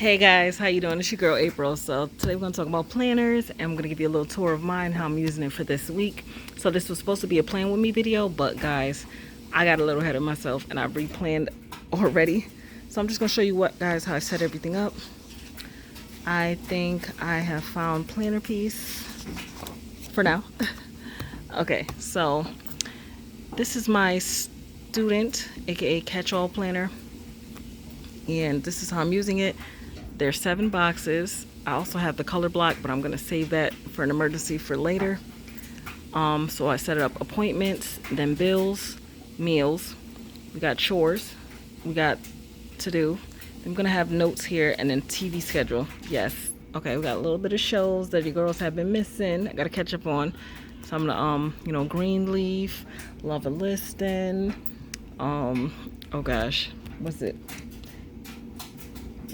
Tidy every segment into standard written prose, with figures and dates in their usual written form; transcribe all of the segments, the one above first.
Hey guys, how you doing? It's your girl April. So today we're going to talk about planners and I'm going to give you a little tour of mine, how I'm using it for this week. So this was supposed to be a plan with me video, but guys, I got a little ahead of myself and I replanned already. So I'm just going to show you how I set everything up. I think I have found planner piece for now. Okay, so this is my student, aka catch-all planner, and this is how I'm using it. There's 7 boxes. I also have the color block, but I'm going to save that for an emergency for later. So I set it up appointments, then bills, meals. We got chores. We got to do. I'm going to have notes here and then TV schedule. Yes. Okay, we got a little bit of shows that you girls have been missing. I got to catch up on. So I'm going to, Greenleaf, Love and Listen. Oh gosh, what's it?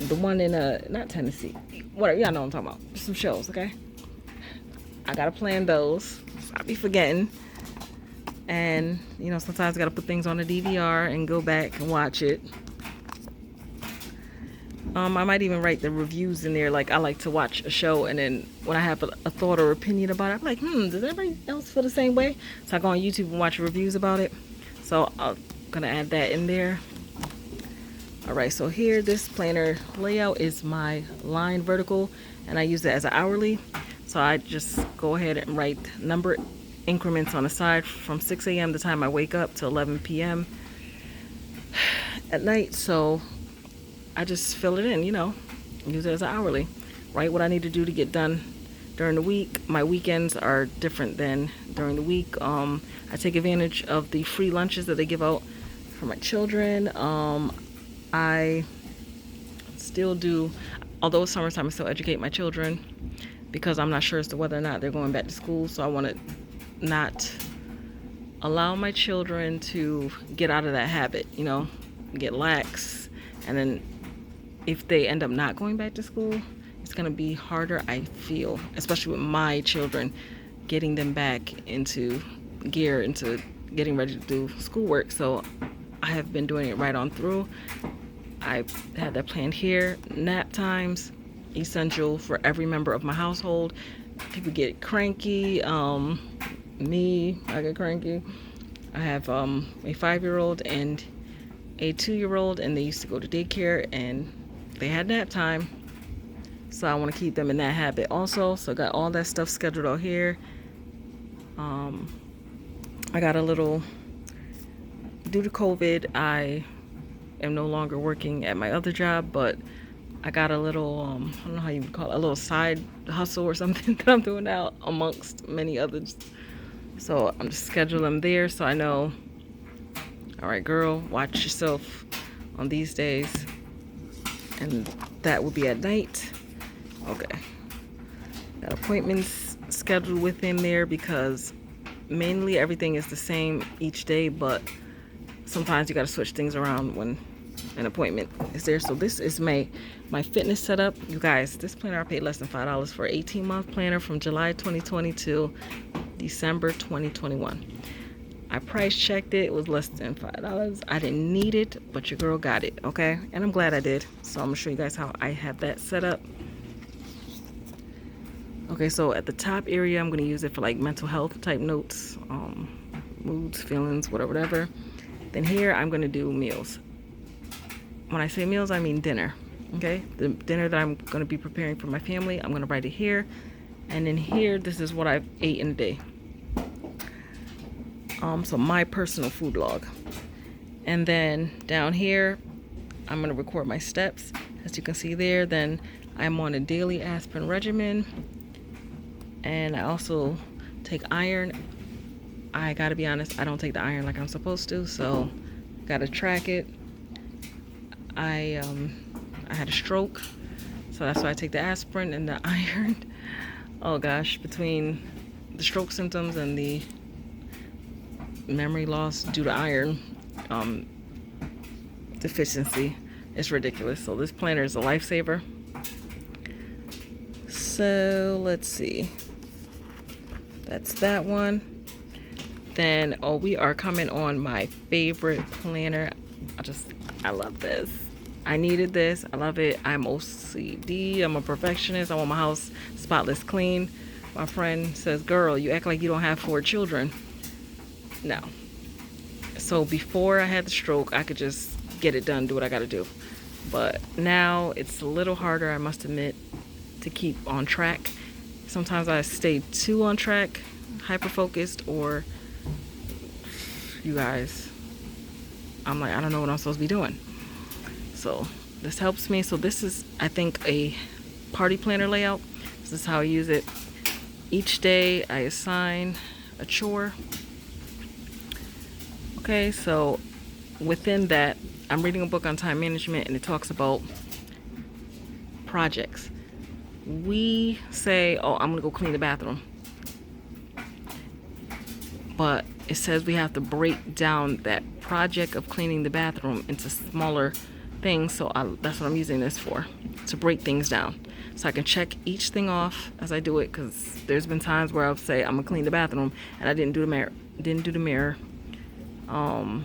The one in not Tennessee, whatever, y'all know what I'm talking about. Some shows, okay? I gotta plan those. I be forgetting, and sometimes I gotta put things on the DVR and go back and watch it. I might even write the reviews in there. Like, I like to watch a show, and then when I have a thought or opinion about it, I'm like, does everybody else feel the same way? So I go on YouTube and watch reviews about it. So I'm gonna add that in there. Alright, so here, this planner layout is my line vertical, and I use it as an hourly. So I just go ahead and write number increments on the side from 6 a.m. the time I wake up to 11 p.m. at night. So I just fill it in, use it as an hourly. Write what I need to do to get done during the week. My weekends are different than during the week. I take advantage of the free lunches that they give out for my children. I still do, although it's summertime, I still educate my children because I'm not sure as to whether or not they're going back to school. So I want to not allow my children to get out of that habit, get lax. And then if they end up not going back to school, it's going to be harder, I feel, especially with my children, getting them back into gear, into getting ready to do schoolwork. So I have been doing it right on through. I had that planned here. Nap times, essential for every member of my household. People get cranky. Me, I get cranky. I have a 5-year-old and a 2-year-old, and they used to go to daycare, and they had nap time. So I want to keep them in that habit also. So I got all that stuff scheduled out here. I got a little, due to COVID, I am no longer working at my other job, but I got a little, I don't know how you would call it, a little side hustle or something that I'm doing now amongst many others. So I'm just scheduling them there so I know, all right, girl, watch yourself on these days. And that will be at night. Okay. Got appointments scheduled within there because mainly everything is the same each day, but sometimes you got to switch things around when an appointment is there. So this is my fitness setup. You guys, this planner I paid less than $5 for, 18-month planner from July 2020 to December 2021. I price checked it. It was less than $5. I didn't need it, but your girl got it, okay? And I'm glad I did. So I'm gonna show you guys how I have that set up. Okay, so at the top area, I'm gonna use it for like mental health type notes, moods, feelings, whatever. Then here, I'm gonna do meals. When I say meals, I mean dinner, okay? The dinner that I'm gonna be preparing for my family, I'm gonna write it here. And then here, this is what I've ate in a day. So my personal food log. And then down here, I'm gonna record my steps. As you can see there, then I'm on a daily aspirin regimen. And I also take iron. I gotta be honest, I don't take the iron like I'm supposed to, so gotta track it. I had a stroke, so that's why I take the aspirin and the iron. Oh gosh, between the stroke symptoms and the memory loss due to iron deficiency, it's ridiculous. So this planner is a lifesaver. So let's see, that's that one. Then we are coming on my favorite planner. I love this. I needed this. I love it. I'm OCD. I'm a perfectionist. I want my house spotless clean. My friend says, girl, you act like you don't have 4 children. No. So before I had the stroke, I could just get it done, do what I gotta do. But now it's a little harder, I must admit, to keep on track. Sometimes I stay too on track, hyper focused, or you guys, I'm like, I don't know what I'm supposed to be doing. So this helps me. So this is, I think, a party planner layout. This is how I use it. Each day I assign a chore. Okay, so within that, I'm reading a book on time management, and it talks about projects. We say, oh, I'm gonna go clean the bathroom, but it says we have to break down that project of cleaning the bathroom into smaller things. So that's what I'm using this for, to break things down, so I can check each thing off as I do it. Because there's been times where I'll say I'm gonna clean the bathroom and I didn't do the mirror,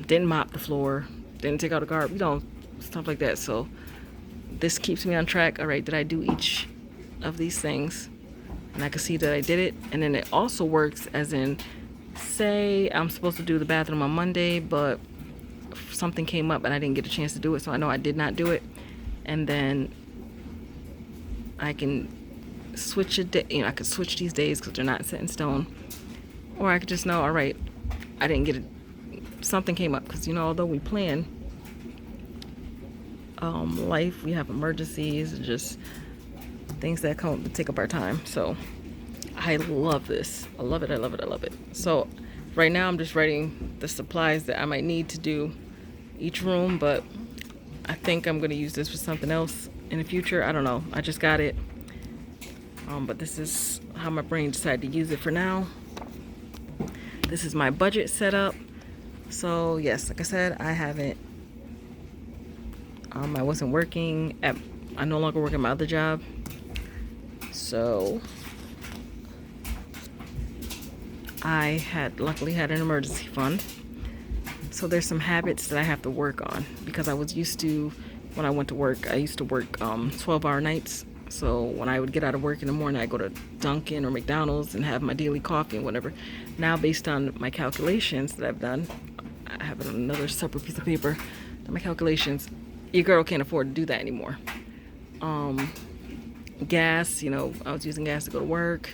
didn't mop the floor, didn't take out the garbage, stuff like that. So this keeps me on track. All right, did I do each of these things? And I can see that I did it. And then it also works as in, say I'm supposed to do the bathroom on Monday, but something came up and I didn't get a chance to do it, so I know I did not do it. And then I can switch I could switch these days because they're not set in stone. Or I could just know, all right, I didn't get it. Something came up, because although we plan life, we have emergencies, just things that take up our time. So I love this. I love it. I love it. I love it. So right now I'm just writing the supplies that I might need to do each room, but I think I'm going to use this for something else in the future. I don't know. I just got it. But this is how my brain decided to use it for now. This is my budget setup. So yes, like I said, I wasn't working I no longer work at my other job. So I luckily had an emergency fund. So there's some habits that I have to work on, because I was used to, when I went to work, I used to work 12-hour nights. So when I would get out of work in the morning, I go to Dunkin' or McDonald's and have my daily coffee and whatever. Now, based on my calculations that I've done, I have another separate piece of paper. My calculations, your girl can't afford to do that anymore. Gas, I was using gas to go to work.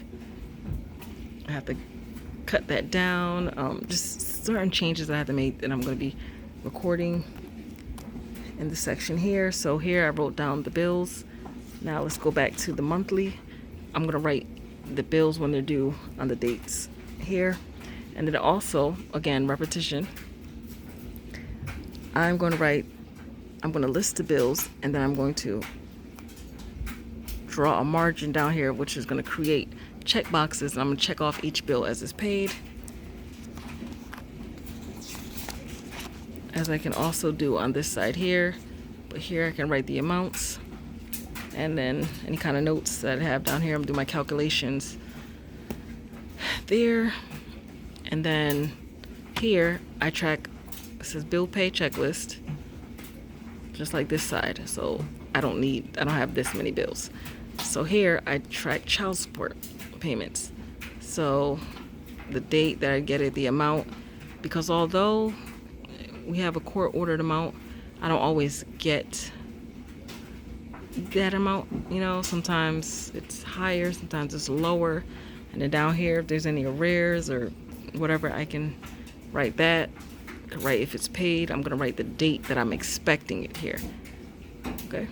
I have to cut that down. Just certain changes I have to make that I'm going to be recording in the section here. So here I wrote down the bills. Now let's go back to the monthly. I'm going to write the bills when they're due on the dates here. And then also, again, repetition. I'm going to list the bills, and then I'm going to draw a margin down here, which is going to create check boxes, and I'm going to check off each bill as it's paid, as I can also do on this side here. But here I can write the amounts, and then any kind of notes that I have down here, I'm going to do my calculations there. And then here I track, it says bill pay checklist, just like this side. So I don't have this many bills. So here I track child support payments. So the date that I get it, the amount, because although we have a court ordered amount, I don't always get that amount. Sometimes it's higher, sometimes it's lower. And then down here, if there's any arrears or whatever, I can write that. Right, if it's paid, I'm gonna write the date that I'm expecting it here. Okay,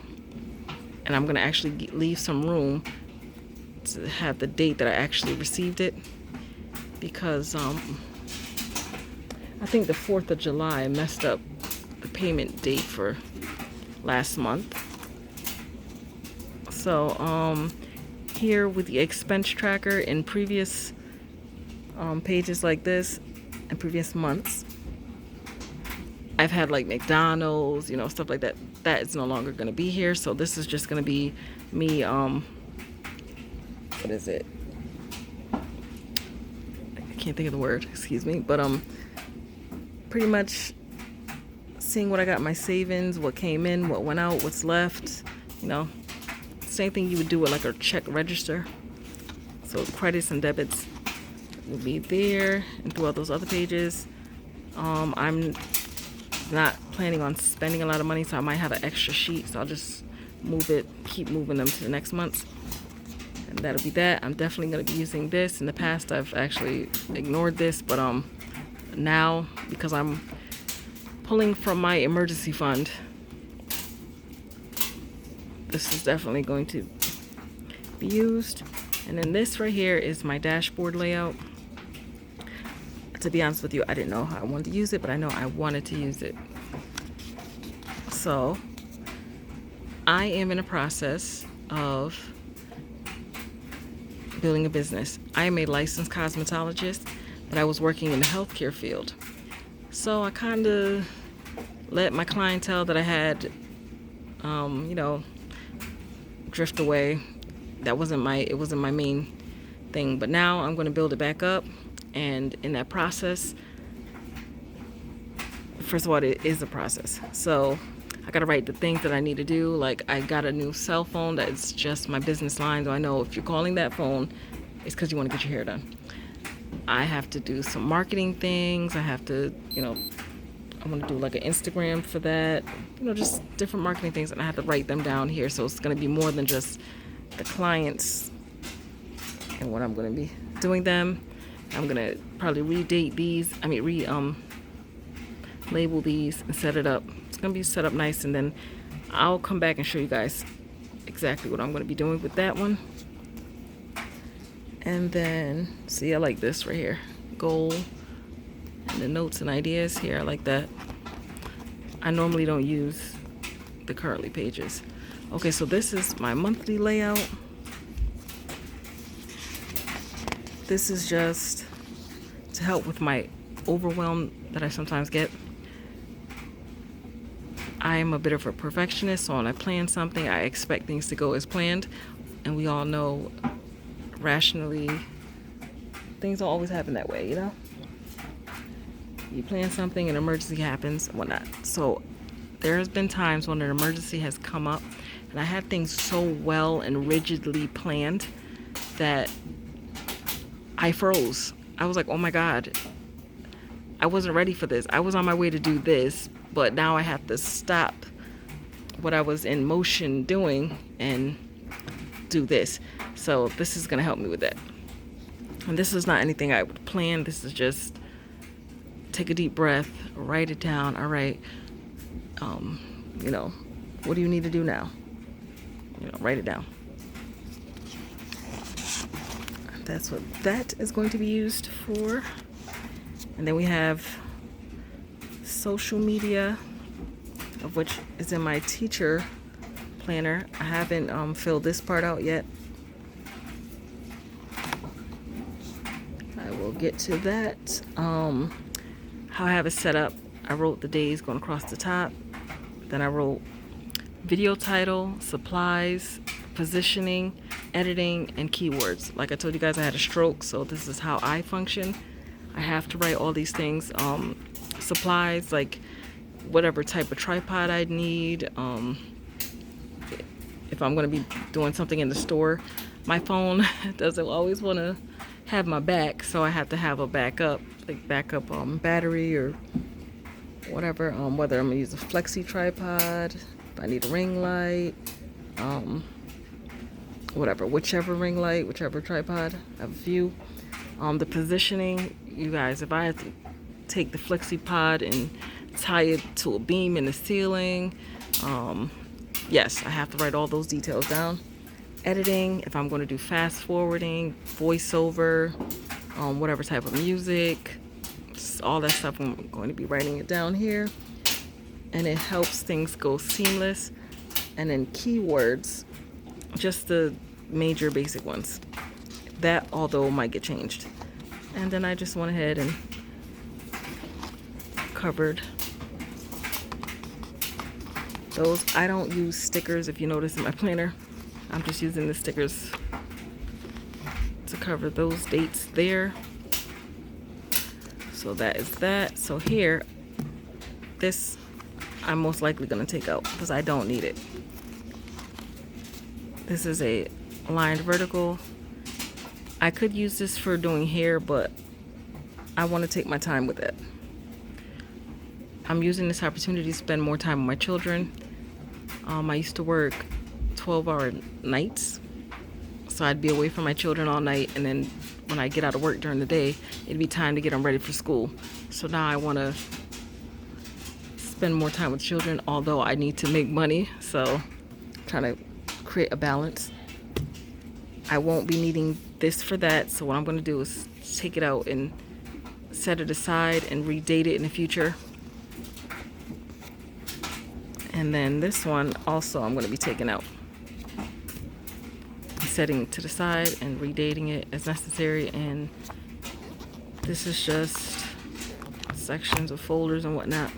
and I'm gonna actually leave some room to have the date that I actually received it, because I think the 4th of July messed up the payment date for last month. So here with the expense tracker in previous pages like this, in previous months, I've had like McDonald's, stuff like that. That is no longer going to be here. So this is just going to be me, what is it? I can't think of the word, excuse me. But pretty much seeing what I got in my savings, what came in, what went out, what's left. You know, same thing you would do with like a check register. So credits and debits will be there and throughout those other pages. I'm not planning on spending a lot of money, so I might have an extra sheet, so I'll just move it, keep moving them to the next month, and that'll be that. I'm definitely going to be using this. In the past I've actually ignored this, but now, because I'm pulling from my emergency fund, this is definitely going to be used. And then this right here is my dashboard layout. To be honest with you, I didn't know how I wanted to use it, but I know I wanted to use it. So I am in a process of building a business. I am a licensed cosmetologist, but I was working in the healthcare field. So I kind of let my clientele that I had, you know, drift away. It wasn't my main thing. But now I'm going to build it back up. And in that process, first of all, it is a process. So I got to write the things that I need to do. Like, I got a new cell phone that's just my business line. So I know if you're calling that phone, it's because you want to get your hair done. I have to do some marketing things. I have to, you know, I want to do like an Instagram for that. You know, just different marketing things. And I have to write them down here. So it's going to be more than just the clients and what I'm going to be doing them. I'm going to probably redate these. Label these and set it up. It's going to be set up nice, and then I'll come back and show you guys exactly what I'm going to be doing with that one. And then, see, I like this right here. Goal and the notes and ideas here. I like that. I normally don't use the curly pages. Okay, so this is my monthly layout. This is just to help with my overwhelm that I sometimes get. I am a bit of a perfectionist, so when I plan something, I expect things to go as planned. And we all know, rationally, things don't always happen that way, you know? You plan something, an emergency happens, and whatnot. So there has been times when an emergency has come up, and I had things so well and rigidly planned that I froze. I was like, oh my God, I wasn't ready for this. I was on my way to do this, but now I have to stop what I was in motion doing and do this. So this is going to help me with that. And this is not anything I would plan. This is just take a deep breath, write it down. All right, you know, what do you need to do now? You know, write it down. That's what that is going to be used for. And then we have social media, of which is in my teacher planner. I haven't filled this part out yet. I will get to that. How I have it set up, I wrote the days going across the top. Then I wrote video title, supplies, positioning, editing, and keywords. Like I told you guys, I had a stroke, so this is how I function. I have to write all these things. Supplies, like whatever type of tripod I'd need. If I'm going to be doing something in the store, my phone doesn't always want to have my back, so I have to have a backup, like backup battery or whatever. Whether I'm going to use a flexi tripod, if I need a ring light, whatever, whichever ring light, whichever tripod. I have a few. The positioning, you guys, if I have to take the flexi pod and tie it to a beam in the ceiling, yes, I have to write all those details down. Editing, if I'm going to do fast forwarding, voiceover, whatever type of music, all that stuff, I'm going to be writing it down here. And it helps things go seamless. And then keywords, just the major basic ones. That, although, might get changed. And then I just went ahead and covered those. I don't use stickers, if you notice in my planner. I'm just using the stickers to cover those dates there. So that is that. So here, this I'm most likely going to take out because I don't need it. This is a lined vertical. I could use this for doing hair, but I want to take my time with it. I'm using this opportunity to spend more time with my children. I used to work 12-hour nights, so I'd be away from my children all night, and then when I get out of work during the day, it'd be time to get them ready for school. So now I want to spend more time with children, although I need to make money, so I'm trying to create a balance. I won't be needing this for that, so what I'm going to do is take it out and set it aside and redate it in the future. And then this one also I'm going to be taking out, setting it to the side and redating it as necessary. And this is just sections of folders and whatnot.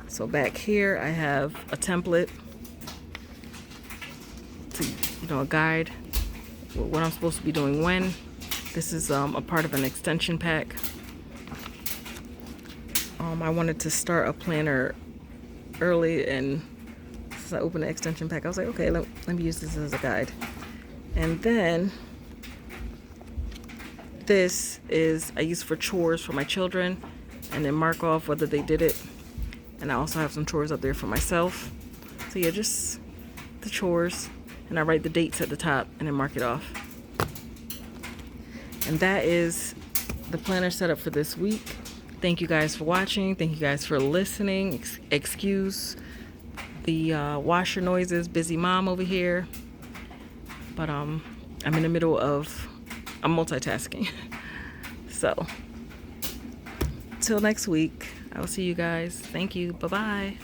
So back here I have a template to, a guide with what I'm supposed to be doing when. This is a part of an extension pack. I wanted to start a planner early, and since I opened the extension pack, I was like, okay, let me use this as a guide. And then this is I use for chores for my children, and then mark off whether they did it. And I also have some chores up there for myself. So yeah, just the chores, and I write the dates at the top and then mark it off. And that is the planner setup for this week. Thank you guys for watching. Thank you guys for listening. Excuse the washer noises. Busy mom over here. But I'm in the middle of multitasking. So till next week, I will see you guys. Thank you. Bye-bye.